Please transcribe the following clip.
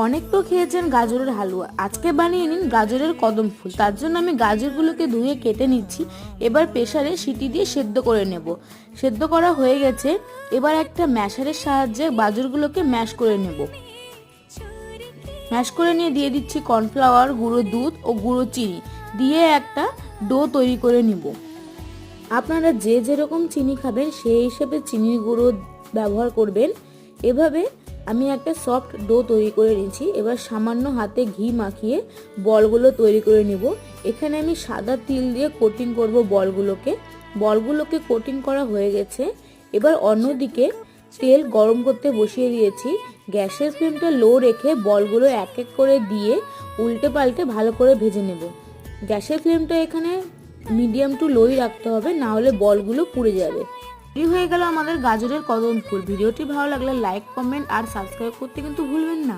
অনেক তো খেয়েছেন গাজরের হালুয়া, আজকে বানিয়ে নিন গাজরের কদম ফুল। তার জন্য আমি গাজরগুলোকে ধুয়ে কেটে নিচ্ছি। এবার প্রেসারে সিটি দিয়ে সেদ্ধ করে নেব। সেদ্ধ করা হয়ে গেছে, এবার একটা ম্যাশারের সাহায্যে গাজরগুলোকে ম্যাশ করে নেব। ম্যাশ করে নিয়ে দিয়ে দিচ্ছি কর্নফ্লাওয়ার, গুঁড়ো দুধ ও গুঁড়ো চিনি দিয়ে একটা ডো তৈরি করে নিব। আপনারা যে যেরকম চিনি খাবেন সেই হিসেবে চিনির গুঁড়ো ব্যবহার করবেন। এভাবে আমি একটা সফট ডো তৈরি করে নিয়েছি। এবার সামান্য হাতে ঘি মাখিয়ে বলগুলো তৈরি করে নিব। এখানে আমি সাদা তিল দিয়ে কোটিং করব বলগুলোকে কোটিং করা হয়ে গেছে। এবার অন্যদিকে তেল গরম করতে বসিয়ে দিয়েছি। গ্যাসের ফ্লেমটা লো রেখে বলগুলো এক এক করে দিয়ে উল্টে পাল্টে ভালো করে ভেজে নেব। গ্যাসের ফ্লেমটা এখানে মিডিয়াম টু লোই রাখতে হবে, না হলে বলগুলো পুড়ে যাবে। তৈরি হয়ে গেল আমাদের গাজরের কদম ফুল। ভিডিওটি ভালো লাগলে লাইক, কমেন্ট আর সাবস্ক্রাইব করতে কিন্তু ভুলবেন না।